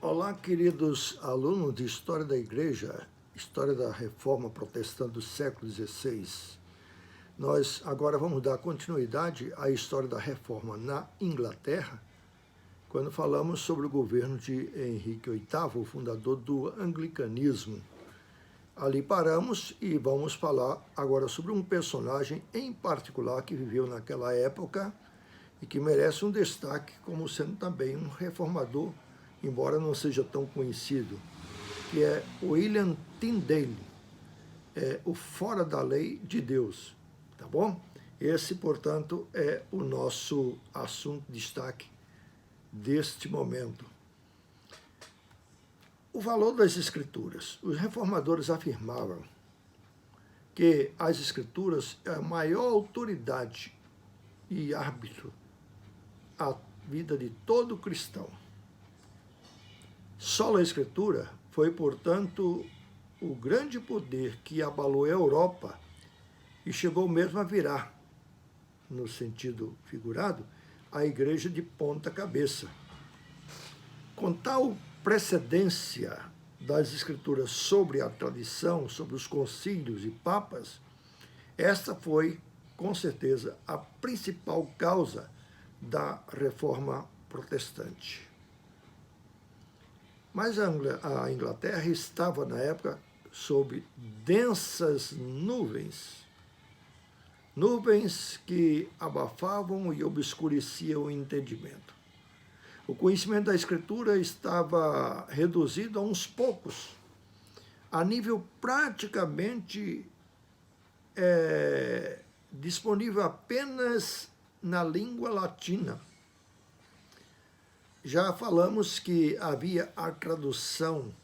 Olá, queridos alunos de História da Igreja, História da Reforma Protestante do século XVI. Nós agora vamos dar continuidade à história da Reforma na Inglaterra, quando falamos sobre o governo de Henrique VIII, o fundador do anglicanismo. Ali paramos e vamos falar agora sobre um personagem em particular que viveu naquela época e que merece um destaque como sendo também um reformador, embora não seja tão conhecido, que é William Tyndale, o fora da lei de Deus, tá bom? Esse, portanto, é o nosso assunto de destaque deste momento. O valor das Escrituras. Os reformadores afirmavam que as Escrituras é a maior autoridade e árbitro à vida de todo cristão. Só a Escritura foi, portanto, o grande poder que abalou a Europa e chegou mesmo a virar, no sentido figurado, a igreja de ponta cabeça. Com tal precedência das Escrituras sobre a tradição, sobre os concílios e papas, esta foi, com certeza, a principal causa da reforma protestante. Mas a Inglaterra estava, na época, sob densas nuvens, nuvens que abafavam e obscureciam o entendimento. O conhecimento da Escritura estava reduzido a uns poucos, a nível praticamente disponível apenas na língua latina. Já falamos que havia a tradução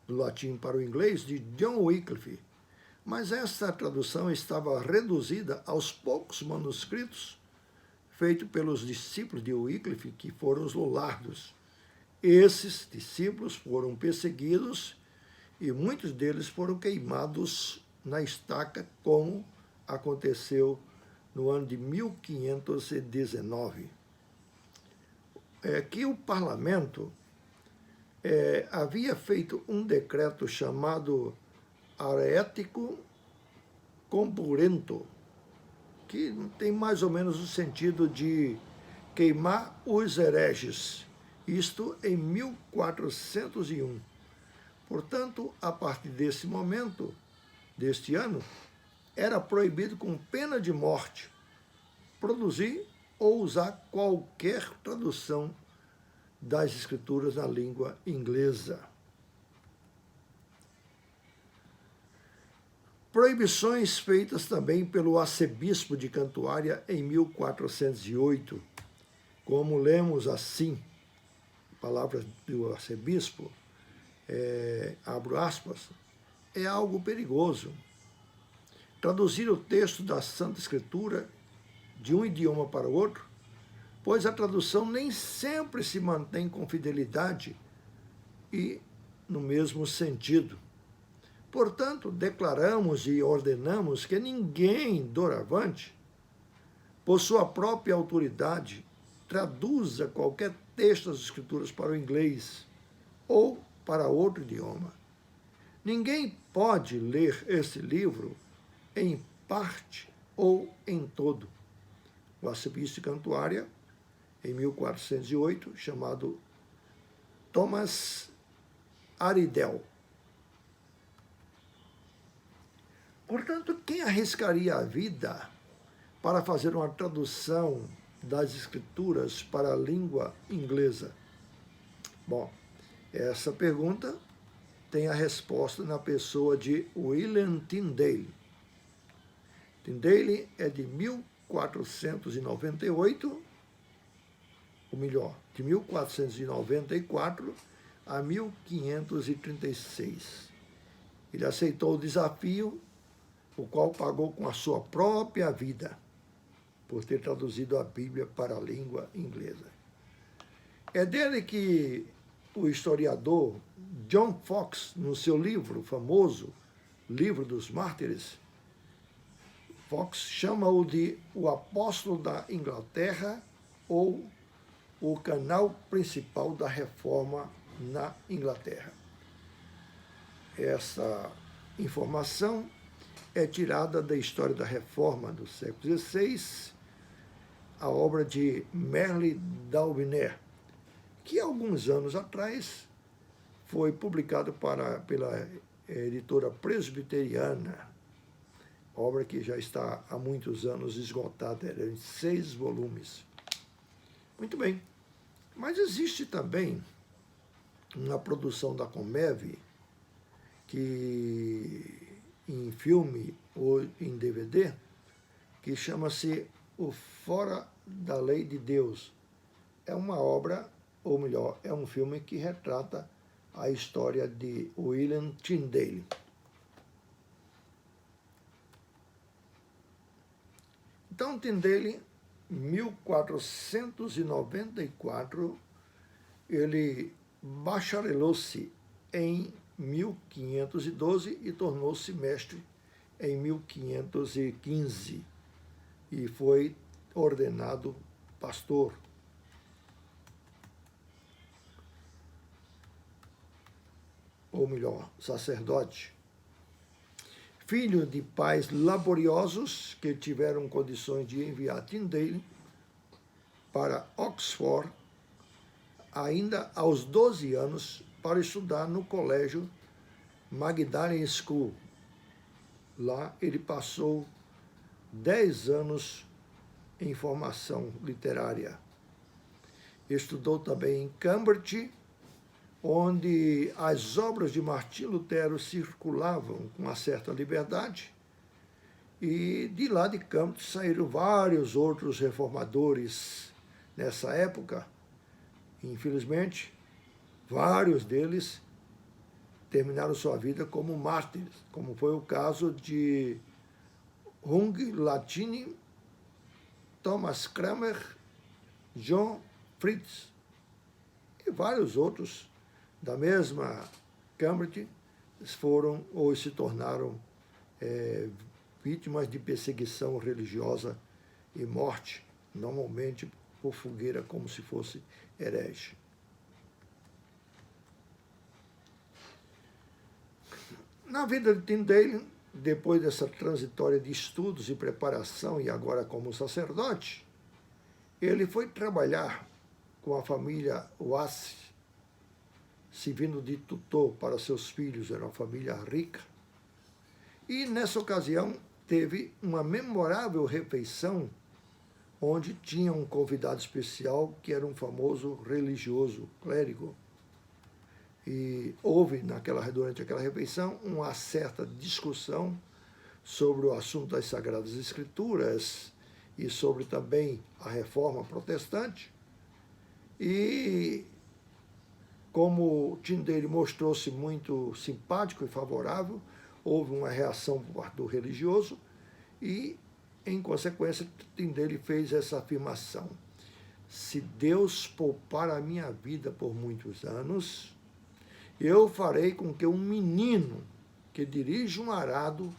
do latim para o inglês de John Wycliffe, mas essa tradução estava reduzida aos poucos manuscritos feitos pelos discípulos de Wycliffe, que foram os Lollardos. Esses discípulos foram perseguidos e muitos deles foram queimados na estaca, como aconteceu no ano de 1519. Que o parlamento havia feito um decreto chamado Arético Comburento, que tem mais ou menos o sentido de queimar os hereges, isto em 1401. Portanto, a partir desse momento, deste ano, era proibido com pena de morte produzir ou usar qualquer tradução das Escrituras na língua inglesa. Proibições feitas também pelo arcebispo de Cantuária em 1408, como lemos assim, palavras do arcebispo, abro aspas, é algo perigoso. Traduzir o texto da Santa Escritura de um idioma para o outro, pois a tradução nem sempre se mantém com fidelidade e no mesmo sentido. Portanto, declaramos e ordenamos que ninguém, doravante, por sua própria autoridade, traduza qualquer texto das Escrituras para o inglês ou para outro idioma. Ninguém pode ler esse livro em parte ou em todo. O arcebispo de Cantuária, em 1408, chamado Thomas Aridel. Portanto, quem arriscaria a vida para fazer uma tradução das Escrituras para a língua inglesa? Bom, essa pergunta tem a resposta na pessoa de William Tyndale. Tyndale é de 1498, ou melhor, de 1494 a 1536. Ele aceitou o desafio, o qual pagou com a sua própria vida, por ter traduzido a Bíblia para a língua inglesa. É dele que o historiador John Foxe, no seu livro famoso, Livro dos Mártires, Foxe chama-o de o apóstolo da Inglaterra ou o canal principal da reforma na Inglaterra. Essa informação é tirada da História da Reforma do século XVI, a obra de Merle Daubigner, que alguns anos atrás foi publicado pela editora presbiteriana, obra que já está há muitos anos esgotada, era em 6 volumes. Muito bem, mas existe também uma produção da Comeve, que em filme ou em DVD, que chama-se O Fora da Lei de Deus. É uma obra, ou melhor, é um filme que retrata a história de William Tyndale. Então, Tyndale, 1494, ele bacharelou-se em 1512 e tornou-se mestre em 1515 e foi ordenado pastor. Ou melhor, sacerdote. Filho de pais laboriosos que tiveram condições de enviar Tyndale para Oxford, ainda aos 12 anos, para estudar no colégio Magdalen School. Lá ele passou 10 anos em formação literária. Estudou também em Cambridge, onde as obras de Martim Lutero circulavam com uma certa liberdade, e de lá de Cambridge saíram vários outros reformadores nessa época. Infelizmente, vários deles terminaram sua vida como mártires, como foi o caso de Hung Latini, Thomas Cranmer, John Fritz e vários outros da mesma Cambridge foram ou se tornaram vítimas de perseguição religiosa e morte, normalmente por fogueira, como se fosse herege. Na vida de Tyndale, depois dessa transitória de estudos e preparação, e agora como sacerdote, ele foi trabalhar com a família Wace, servindo de tutor para seus filhos, era uma família rica. E nessa ocasião teve uma memorável refeição, onde tinha um convidado especial, que era um famoso religioso, clérigo. E houve, durante aquela refeição, uma certa discussão sobre o assunto das Sagradas Escrituras e sobre também a Reforma Protestante. E como Tyndale mostrou-se muito simpático e favorável, houve uma reação por parte do religioso e, em consequência, Tyndale fez essa afirmação: se Deus poupar a minha vida por muitos anos, eu farei com que um menino que dirige um arado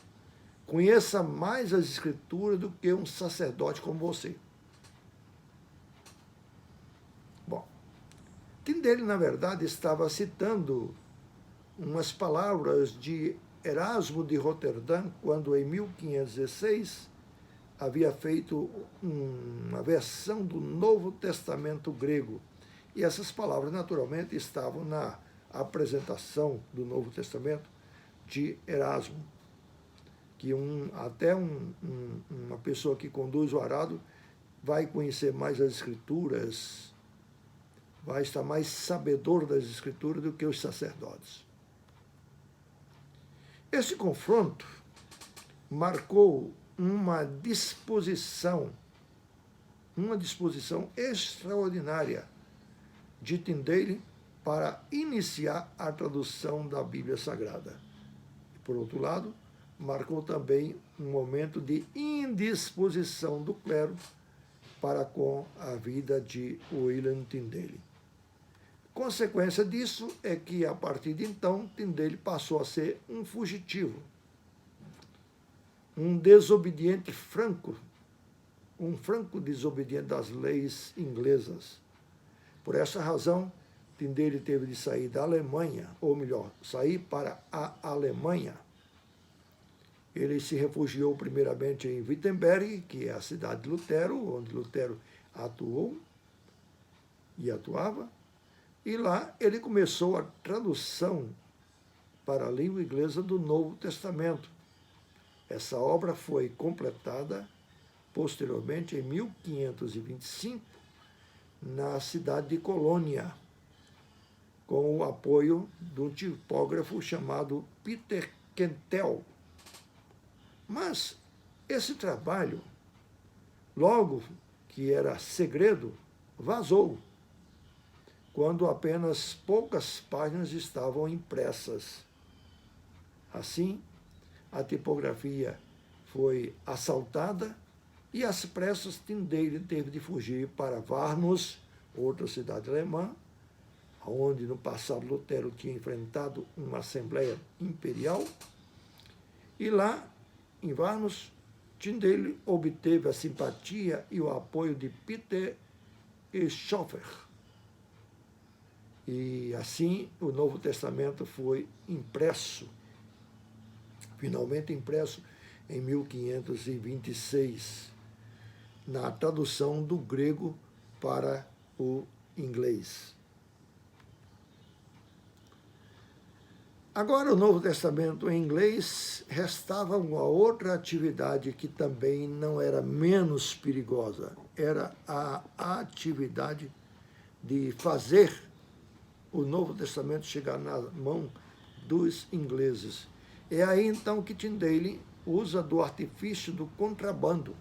conheça mais as Escrituras do que um sacerdote como você. Bom, Tyndale, na verdade, estava citando umas palavras de Erasmo de Roterdã, quando em 1516 havia feito uma versão do Novo Testamento grego. E essas palavras, naturalmente, estavam na apresentação do Novo Testamento de Erasmo, que uma pessoa que conduz o arado vai conhecer mais as Escrituras, vai estar mais sabedor das Escrituras do que os sacerdotes. Esse confronto marcou uma disposição extraordinária de Tyndale para iniciar a tradução da Bíblia Sagrada. E, por outro lado, marcou também um momento de indisposição do clero para com a vida de William Tyndale. Consequência disso é que, a partir de então, Tyndale passou a ser um fugitivo, um desobediente franco, um franco desobediente das leis inglesas. Por essa razão, Tyndale teve de sair da Alemanha, ou melhor, sair para a Alemanha. Ele se refugiou primeiramente em Wittenberg, que é a cidade de Lutero, onde Lutero atuou e atuava, e lá ele começou a tradução para a língua inglesa do Novo Testamento. Essa obra foi completada posteriormente em 1525, na cidade de Colônia, com o apoio de um tipógrafo chamado Peter Kentel. Mas esse trabalho, logo que era segredo, vazou, quando apenas poucas páginas estavam impressas. Assim, a tipografia foi assaltada e às pressas Tyndale teve de fugir para Warnus, outra cidade alemã, onde no passado Lutero tinha enfrentado uma assembleia imperial, e lá, em Warnus, Tyndale obteve a simpatia e o apoio de Peter Schoeffer. E assim o Novo Testamento foi impresso, finalmente impresso em 1526, na tradução do grego para o inglês. Agora, o Novo Testamento em inglês, restava uma outra atividade que também não era menos perigosa. Era a atividade de fazer o Novo Testamento chegar na mão dos ingleses. É aí, então, que Tyndale usa do artifício do contrabando,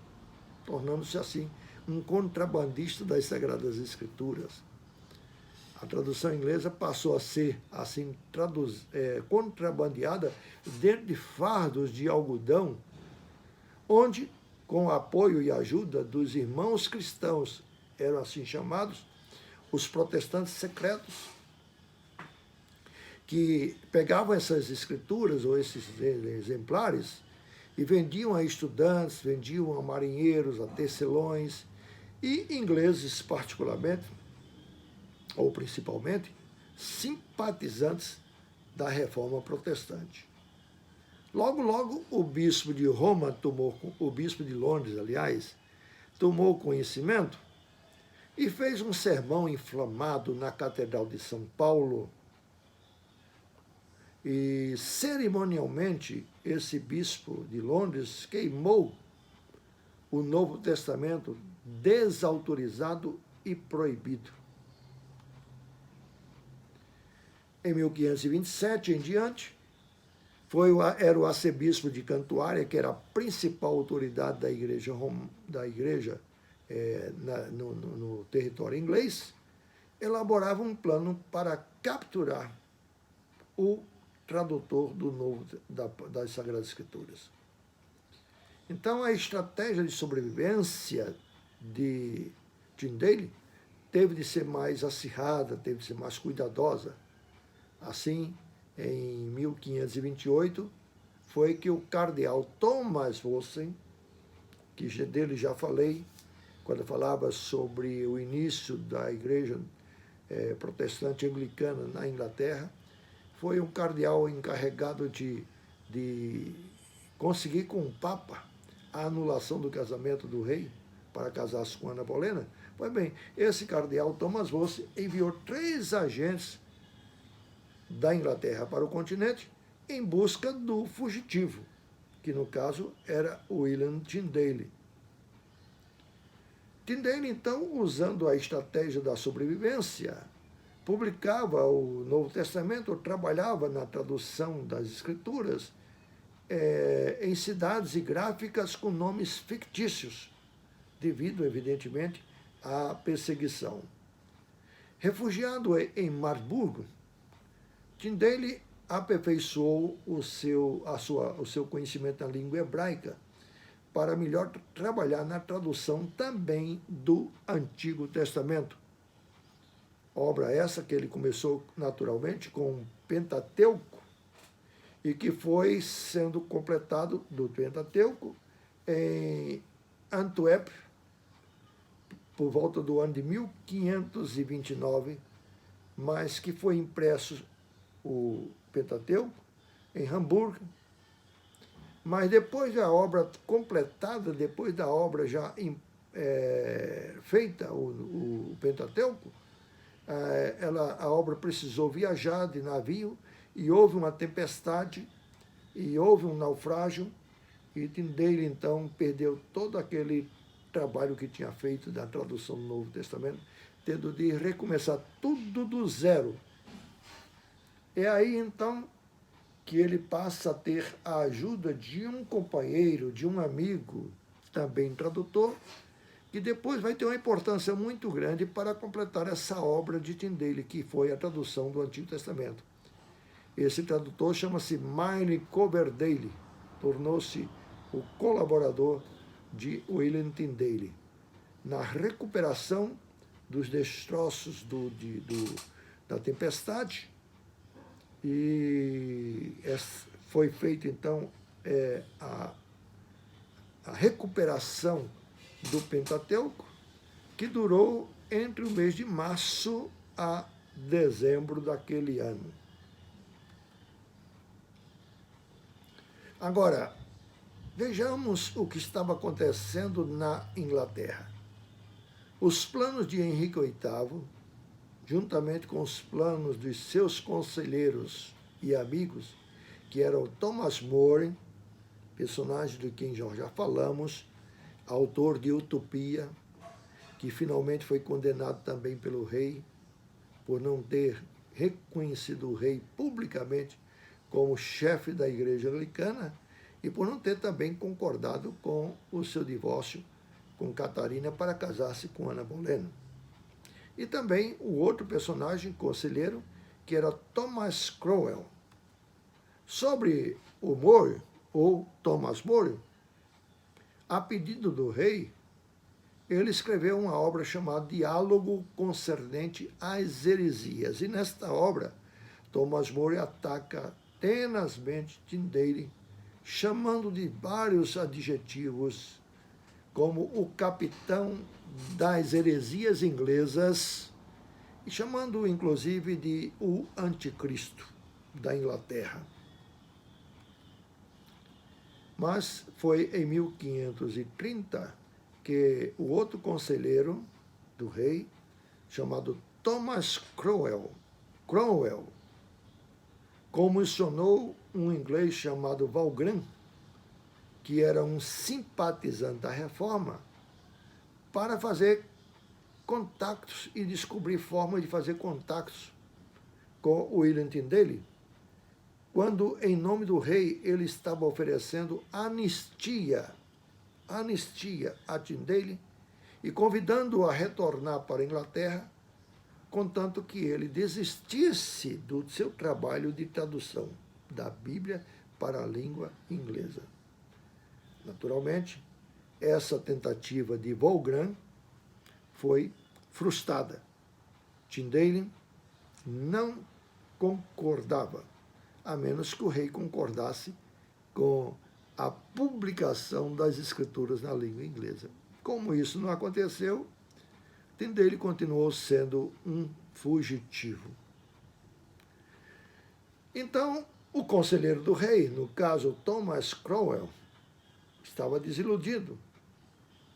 tornando-se, assim, um contrabandista das Sagradas Escrituras. A tradução inglesa passou a ser, assim, contrabandeada dentro de fardos de algodão, onde, com o apoio e ajuda dos irmãos cristãos, eram assim chamados, os protestantes secretos, que pegavam essas escrituras ou esses exemplares e vendiam a estudantes, vendiam a marinheiros, a tecelões e ingleses particularmente, ou principalmente, simpatizantes da reforma protestante. Logo, logo, o bispo de Londres, aliás, tomou conhecimento e fez um sermão inflamado na Catedral de São Paulo. E, cerimonialmente, esse bispo de Londres queimou o Novo Testamento desautorizado e proibido. Em 1527 em diante, era o arcebispo de Cantuária, que era a principal autoridade da igreja, no território inglês, elaborava um plano para capturar o tradutor das Sagradas Escrituras. Então, a estratégia de sobrevivência de Tyndale teve de ser mais acirrada, teve de ser mais cuidadosa. Assim, em 1528, foi que o cardeal Thomas Wolsey, que dele já falei, quando falava sobre o início da igreja protestante anglicana na Inglaterra, foi um cardeal encarregado de conseguir com o Papa a anulação do casamento do rei para casar-se com Ana Bolena. Pois bem, esse cardeal Thomas Wolsey enviou 3 agentes da Inglaterra para o continente em busca do fugitivo, que no caso era William Tyndale. Tyndale, então, usando a estratégia da sobrevivência, publicava o Novo Testamento, ou trabalhava na tradução das Escrituras em cidades e gráficas com nomes fictícios, devido, evidentemente, à perseguição. Refugiado em Marburgo, Tyndale aperfeiçoou o seu conhecimento na língua hebraica para melhor trabalhar na tradução também do Antigo Testamento. Obra essa que ele começou naturalmente com o Pentateuco e que foi sendo completado do Pentateuco em Antuérpia por volta do ano de 1529, mas que foi impresso o Pentateuco em Hamburgo. Mas depois da obra completada, depois da obra já feita, o Pentateuco, a obra precisou viajar de navio e houve uma tempestade e houve um naufrágio e Tyndale, então, perdeu todo aquele trabalho que tinha feito da tradução do Novo Testamento, tendo de recomeçar tudo do zero. É aí, então, que ele passa a ter a ajuda de um companheiro, de um amigo, também tradutor, que depois vai ter uma importância muito grande para completar essa obra de Tyndale, que foi a tradução do Antigo Testamento. Esse tradutor chama-se Milne Coverdale, tornou-se o colaborador de William Tyndale na recuperação dos destroços da tempestade. E foi feita, então, a recuperação do Pentateuco, que durou entre o mês de março a dezembro daquele ano. Agora, vejamos o que estava acontecendo na Inglaterra. Os planos de Henrique VIII, juntamente com os planos dos seus conselheiros e amigos, que eram Thomas More, personagem de quem já falamos, autor de Utopia, que finalmente foi condenado também pelo rei, por não ter reconhecido o rei publicamente como chefe da Igreja Anglicana e por não ter também concordado com o seu divórcio com Catarina para casar-se com Ana Bolena. E também o outro personagem conselheiro, que era Thomas Cromwell. Sobre o More, ou Thomas More, a pedido do rei, ele escreveu uma obra chamada Diálogo Concernente às Heresias. E nesta obra, Thomas More ataca tenazmente Tyndale, chamando de vários adjetivos, como o capitão das heresias inglesas, e chamando-o, inclusive, de o anticristo da Inglaterra. Mas foi em 1530 que o outro conselheiro do rei, chamado Thomas Cromwell, comissionou um inglês chamado Valgren, que era um simpatizante da reforma, para fazer contatos e descobrir formas de fazer contatos com William Tyndale, quando, em nome do rei, ele estava oferecendo anistia a Tyndale e convidando-o a retornar para a Inglaterra, contanto que ele desistisse do seu trabalho de tradução da Bíblia para a língua inglesa. Naturalmente, essa tentativa de Valgren foi frustrada. Tyndale não concordava, a menos que o rei concordasse com a publicação das escrituras na língua inglesa. Como isso não aconteceu, Tyndale continuou sendo um fugitivo. Então, o conselheiro do rei, no caso Thomas Cromwell, estava desiludido.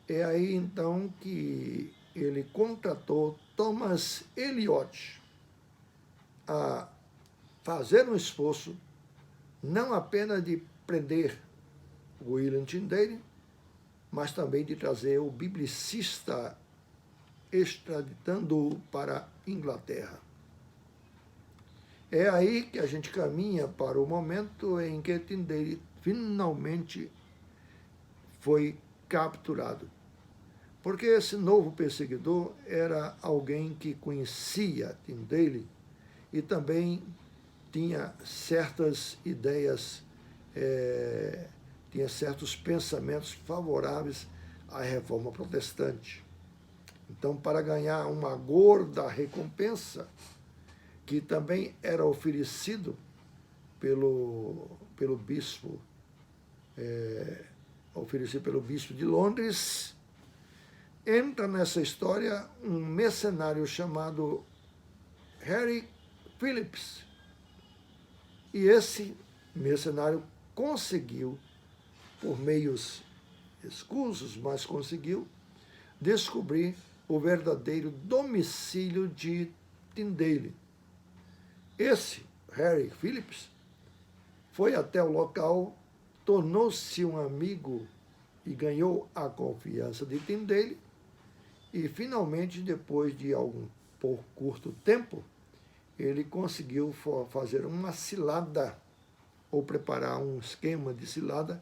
É aí, então, que ele contratou Thomas Eliot a fazer um esforço, não apenas de prender William Tyndale, mas também de trazer o biblicista, extraditando-o para a Inglaterra. É aí que a gente caminha para o momento em que Tyndale finalmente foi capturado. Porque esse novo perseguidor era alguém que conhecia Tyndale e também tinha certas ideias, tinha certos pensamentos favoráveis à reforma protestante. Então, para ganhar uma gorda recompensa, que também era oferecido pelo bispo, de Londres, entra nessa história um mercenário chamado Harry Phillips. E esse mercenário conseguiu, por meios escusos, mas conseguiu descobrir o verdadeiro domicílio de Tyndale. Esse Harry Phillips foi até o local, tornou-se um amigo e ganhou a confiança de Tyndale, e finalmente, depois de algum por curto tempo, ele conseguiu fazer uma cilada, ou preparar um esquema de cilada,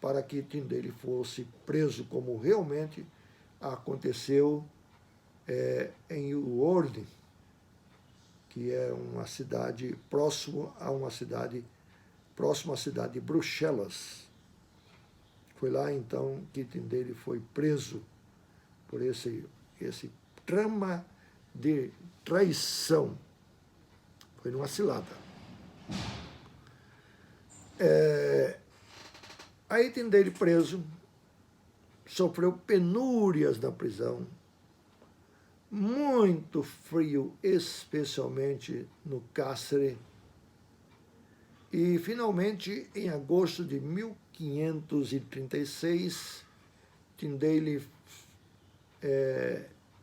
para que Tyndale fosse preso, como realmente aconteceu em Woerden, que é uma cidade próxima à cidade de Bruxelas. Foi lá, então, que Tyndale foi preso por esse trama de traição. Foi numa cilada. Aí Tyndale preso, sofreu penúrias na prisão, muito frio, especialmente no cárcere. E, finalmente, em agosto de 1536, Tyndale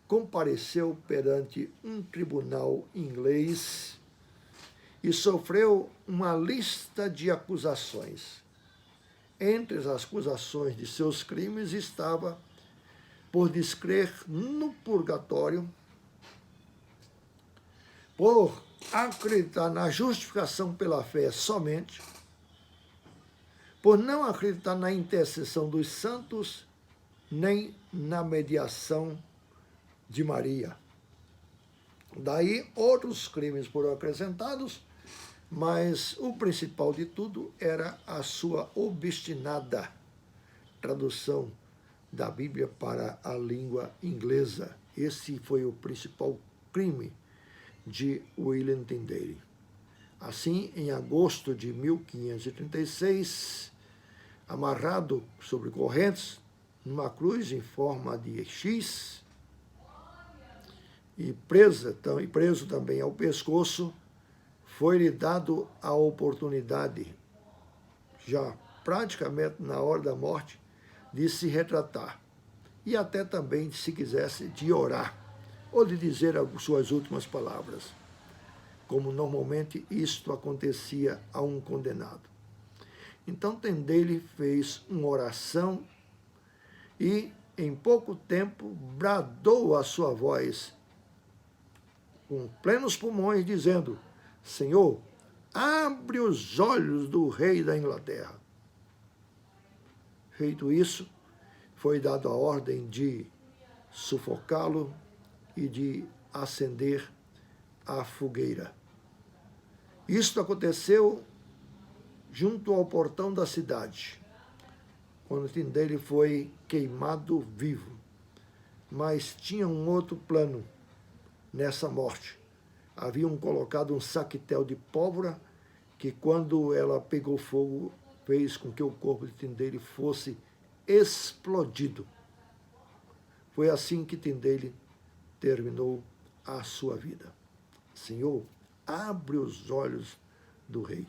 compareceu perante um tribunal inglês e sofreu uma lista de acusações. Entre as acusações de seus crimes estava por descrer no purgatório, por acreditar na justificação pela fé somente, por não acreditar na intercessão dos santos, nem na mediação de Maria. Daí outros crimes foram acrescentados, mas o principal de tudo era a sua obstinada tradução da Bíblia para a língua inglesa. Esse foi o principal crime de William Tyndale. Assim, em agosto de 1536, amarrado sobre correntes, numa cruz em forma de X, e preso também ao pescoço, foi-lhe dado a oportunidade, já praticamente na hora da morte, de se retratar. E até também, se quisesse, de orar, ou de dizer as suas últimas palavras, como normalmente isto acontecia a um condenado. Então Tyndale fez uma oração e, em pouco tempo, bradou a sua voz com plenos pulmões, dizendo: Senhor, abre os olhos do rei da Inglaterra. Feito isso, foi dada a ordem de sufocá-lo e de acender a fogueira. Isto aconteceu junto ao portão da cidade, quando Tyndale foi queimado vivo. Mas tinha um outro plano nessa morte. Haviam colocado um saquetel de pólvora que, quando ela pegou fogo, fez com que o corpo de Tyndale fosse explodido. Foi assim que Tyndale terminou a sua vida. Senhor, abre os olhos do rei.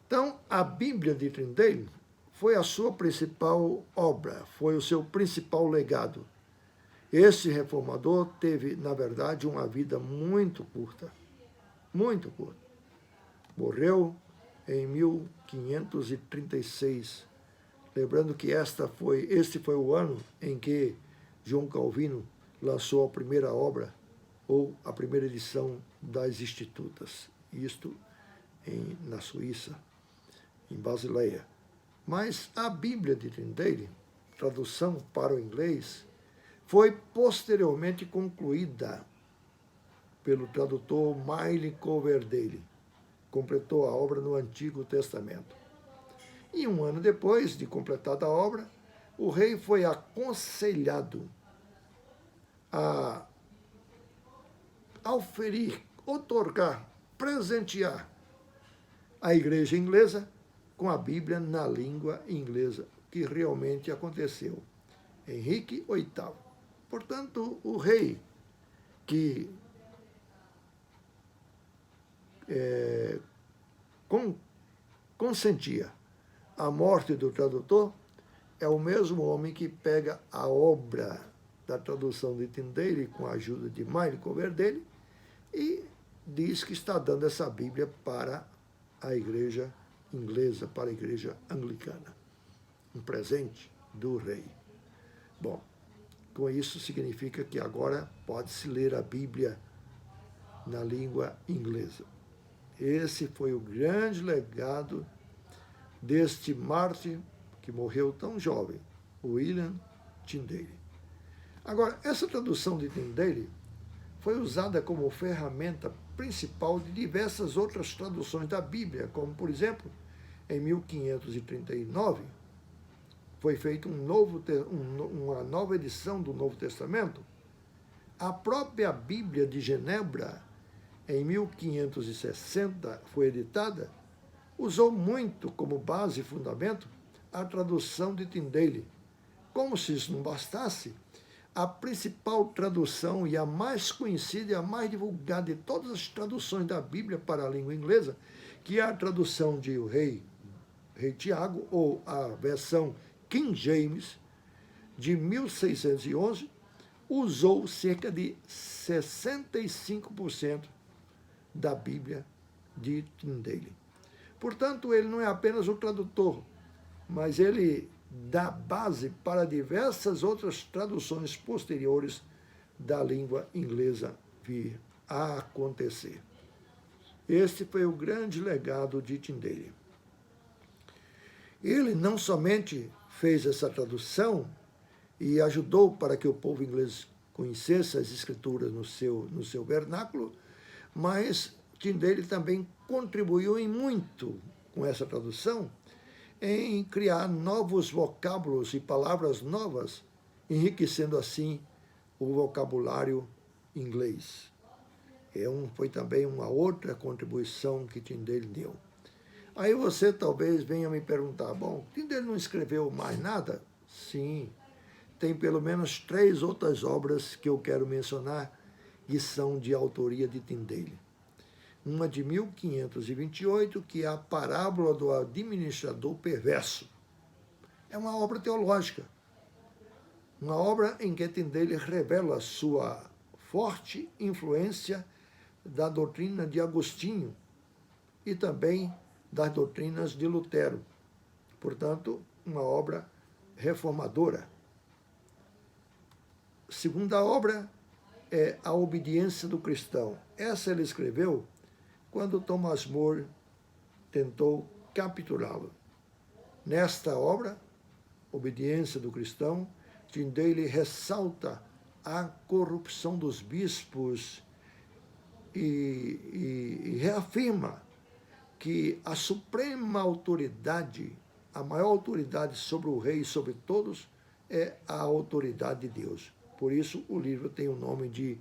Então, a Bíblia de Tyndale foi a sua principal obra, foi o seu principal legado. Esse reformador teve, na verdade, uma vida muito curta. Muito curta. Morreu em 1536. Lembrando que este foi o ano em que João Calvino lançou a primeira obra, ou a primeira edição das Institutas. Isto na Suíça, em Basileia. Mas a Bíblia de Tyndale, tradução para o inglês, foi posteriormente concluída pelo tradutor Milne Coverdale. Completou a obra no Antigo Testamento. E um ano depois de completada a obra, o rei foi aconselhado a oferir, outorgar, presentear a igreja inglesa com a Bíblia na língua inglesa, que realmente aconteceu. Henrique VIII. Portanto, o rei que consentia a morte do tradutor, é o mesmo homem que pega a obra da tradução de Tyndale com a ajuda de Michael Coverdale e diz que está dando essa Bíblia para a igreja inglesa, para a igreja anglicana. Um presente do rei. Bom, com isso significa que agora pode-se ler a Bíblia na língua inglesa. Esse foi o grande legado deste mártir que morreu tão jovem, William Tyndale. Agora, essa tradução de Tyndale foi usada como ferramenta principal de diversas outras traduções da Bíblia, como, por exemplo, em 1539, foi feita uma nova edição do Novo Testamento. A própria Bíblia de Genebra, em 1560, foi editada, usou muito como base e fundamento a tradução de Tyndale. Como se isso não bastasse, a principal tradução e a mais conhecida e a mais divulgada de todas as traduções da Bíblia para a língua inglesa, que é a tradução de o Rei Tiago, ou a versão King James, de 1611, usou cerca de 65% da Bíblia de Tyndale. Portanto, ele não é apenas o tradutor, mas ele dá base para diversas outras traduções posteriores da língua inglesa vir a acontecer. Este foi o grande legado de Tyndale. Ele não somente fez essa tradução e ajudou para que o povo inglês conhecesse as escrituras no seu vernáculo, mas Tyndale também contribuiu em muito com essa tradução em criar novos vocábulos e palavras novas, enriquecendo assim o vocabulário inglês. Foi também uma outra contribuição que Tyndale deu. Aí você talvez venha me perguntar, bom, Tyndale não escreveu mais nada? Sim, tem pelo menos 3 outras obras que eu quero mencionar que são de autoria de Tyndale. Uma de 1528, que é a Parábola do Administrador Perverso. É uma obra teológica, uma obra em que Tyndale revela sua forte influência da doutrina de Agostinho e também das doutrinas de Lutero. Portanto, uma obra reformadora. Segunda obra é A Obediência do Cristão. Essa ele escreveu quando Thomas More tentou capturá-lo. Nesta obra, Obediência do Cristão, Tyndale ressalta a corrupção dos bispos e reafirma que a suprema autoridade, a maior autoridade sobre o rei e sobre todos, é a autoridade de Deus. Por isso, o livro tem o nome de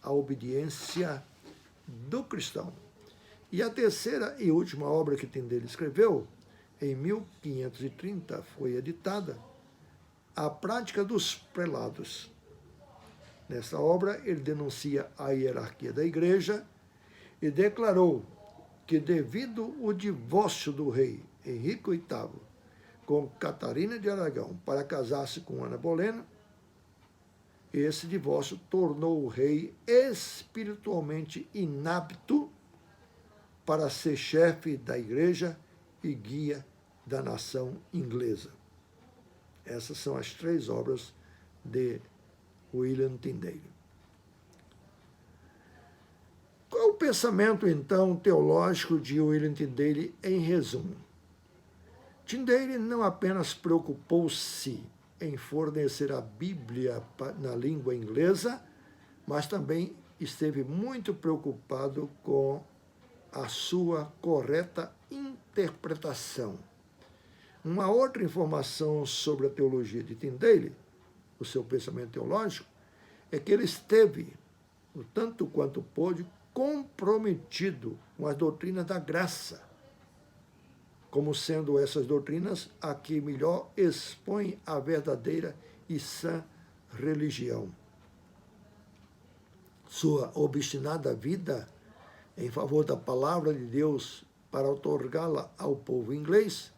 A Obediência do Cristão. E a terceira e última obra que Tyndale escreveu, em 1530, foi editada, A Prática dos Prelados. Nessa obra, ele denuncia a hierarquia da igreja e declarou que, devido ao divórcio do rei Henrique VIII com Catarina de Aragão para casar-se com Ana Bolena, esse divórcio tornou o rei espiritualmente inapto para ser chefe da igreja e guia da nação inglesa. Essas são as 3 obras de William Tyndale. Qual o pensamento, então, teológico de William Tyndale em resumo? Tyndale não apenas preocupou-se em fornecer a Bíblia na língua inglesa, mas também esteve muito preocupado com a sua correta interpretação. Uma outra informação sobre a teologia de Tyndale, o seu pensamento teológico, é que ele esteve, o tanto quanto pôde, comprometido com as doutrinas da graça, como sendo essas doutrinas a que melhor expõem a verdadeira e sã religião. Sua obstinada vida em favor da palavra de Deus para outorgá-la ao povo inglês,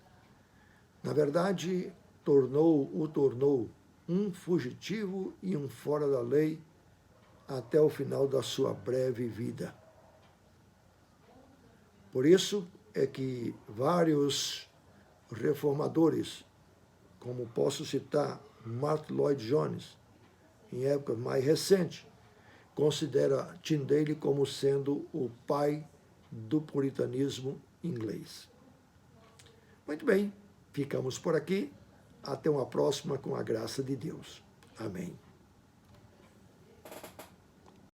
na verdade, o tornou um fugitivo e um fora da lei até o final da sua breve vida. Por isso é que vários reformadores, como posso citar Martyn Lloyd-Jones, em época mais recente, considera Tyndale como sendo o pai do puritanismo inglês. Muito bem, ficamos por aqui. Até uma próxima com a graça de Deus. Amém.